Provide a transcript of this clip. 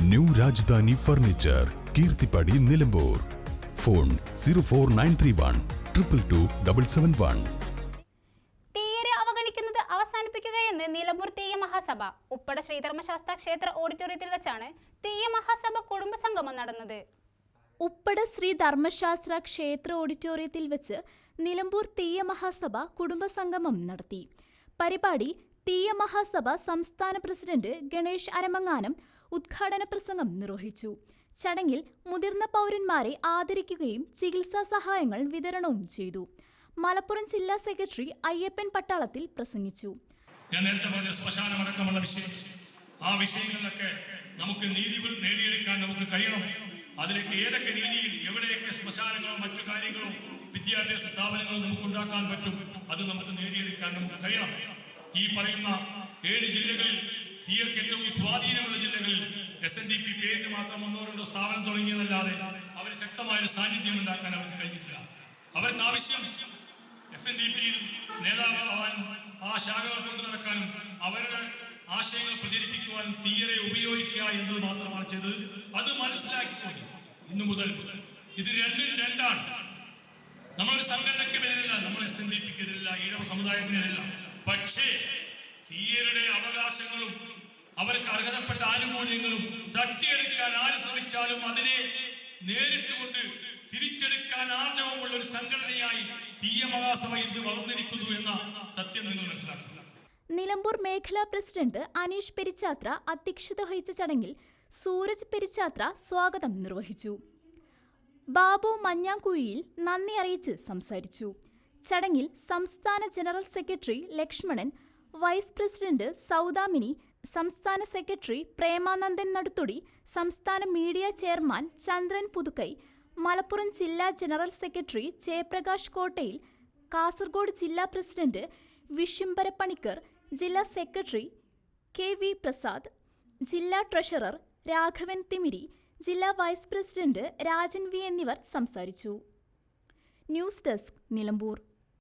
New Rajdhani furniture, Keerthippadi, Nilambur. Phone 04931227771. തീരെ അവഗണിക്കുന്നത് അവസാനിപ്പിക്കുകയെന്ന് നിലമ്പൂർ തീയ മഹാസഭ. ഉപ്പട ശ്രീധർമ്മശാസ്ത്ര ക്ഷേത്ര ഓഡിറ്റോറിയത്തിൽ വെച്ചാണ് തീയ മഹാസഭ കുടുംബസംഗമം നടന്നത്. ഉപ്പട ശ്രീ ധർമ്മശാസ്ത്ര ക്ഷേത്ര ഓഡിറ്റോറിയത്തിൽ വെച്ച് നിലമ്പൂർ തീയ മഹാസഭ കുടുംബസംഗമം നടത്തി. പരിപാടി തീയ മഹാസഭ സംസ്ഥാന പ്രസിഡന്റ് ഗണേഷ് അരമങ്ങാനം ഉദ്ഘാടന പ്രസംഗം നിർവഹിച്ചു. ചടങ്ങിൽ മുതിർന്ന പൗരന്മാരെ ആദരിക്കുകയും ചികിത്സാ സഹായങ്ങൾ വിതരണവും ചെയ്തു. മലപ്പുറം ജില്ലാ സെക്രട്ടറി അയ്യപ്പൻ പട്ടാളത്തിൽ പ്രസംഗിച്ചു. ഞാൻ നേരത്തെ പറഞ്ഞ ശ്മശാനമടക്കമുള്ള വിഷയം, ആ വിഷയങ്ങളിലൊക്കെ നമുക്ക് നീതി നേടിയെടുക്കാൻ നമുക്ക് കഴിയണം. അതിലേക്ക് ഏതൊക്കെ രീതിയിൽ എവിടെയൊക്കെ ശ്മശാനങ്ങളോ മറ്റു കാര്യങ്ങളോ വിദ്യാഭ്യാസ സ്ഥാപനങ്ങളോ നമുക്ക് ഉണ്ടാക്കാൻ പറ്റും, അത് നമുക്ക് നേടിയെടുക്കാൻ നമുക്ക് കഴിയണം. ഈ പറയുന്ന 7 ജില്ലകളിൽ തീർക്ക് ഏറ്റവും സ്വാധീനമുള്ള ജില്ലകളിൽ SNDP പേരിന് മാത്രം 1-2 സ്ഥാപനം തുടങ്ങിയതല്ലാതെ അവർ ശക്തമായൊരു സാന്നിധ്യം ഉണ്ടാക്കാൻ അവർക്ക് കഴിഞ്ഞിട്ടില്ല. അവർക്ക് ആവശ്യം SNDPയിൽ നേതാവാകാനും ആ ശാഖകൾ കൊണ്ടു നടക്കാനും അവരുടെ ആശയങ്ങൾ പ്രചരിപ്പിക്കുവാനും തീയരെ ഉപയോഗിക്കുക എന്നത് മാത്രമാണ് ചെയ്തത്. അത് മനസ്സിലാക്കിക്കൊണ്ട് ഇന്നു മുതൽ ഇത് രണ്ടാണ്. നമ്മളൊരു സംഘടനയ്ക്കെതിരല്ല, നമ്മൾ SNDPക്കെതിരല്ല, ഈഴവ സമുദായത്തിനെതിരല്ല. പക്ഷേ തീയരുടെ അവകാശങ്ങളും അവർക്ക് അർഹതപ്പെട്ട ആനുകൂല്യങ്ങളും തട്ടിയെടുക്കാൻ ആര് ശ്രമിച്ചാലും അതിനെ നേരിട്ടുകൊണ്ട് തിരിച്ചെടുക്കാൻ ആർജവമുള്ള ഒരു സംഘടനയായി തീയ മഹാസഭ ഇന്ന് വളർന്നിരിക്കുന്നു എന്ന സത്യം നിങ്ങൾ മനസ്സിലാക്കുക. നിലമ്പൂർ മേഖലാ പ്രസിഡന്റ് അനീഷ് പെരിച്ചാത്ര അധ്യക്ഷത വഹിച്ച ചടങ്ങിൽ സൂരജ് പെരിച്ചാത്ര സ്വാഗതം നിർവഹിച്ചു. ബാബു മഞ്ഞാങ്കുഴിയിൽ നന്ദി അറിയിച്ച് സംസാരിച്ചു. ചടങ്ങിൽ സംസ്ഥാന general secretary Lakshmanan, vice president Saudamini, സംസ്ഥാന സെക്രട്ടറി പ്രേമാനന്ദൻ നടുത്തുടി, സംസ്ഥാന മീഡിയ ചെയർമാൻ ചന്ദ്രൻ പുതുക്കൈ, മലപ്പുറം ജില്ലാ ജനറൽ സെക്രട്ടറി ജയപ്രകാശ് കോട്ടയിൽ, കാസർഗോഡ് ജില്ലാ പ്രസിഡന്റ് വിശ്വംഭര പണിക്കർ, ജില്ലാ സെക്രട്ടറി KV പ്രസാദ്, ജില്ലാ ട്രഷറർ രാഘവൻ തിമിരി, ജില്ലാ വൈസ് പ്രസിഡന്റ് രാജൻ V എന്നിവർ സംസാരിച്ചു. News desk, Nilambur.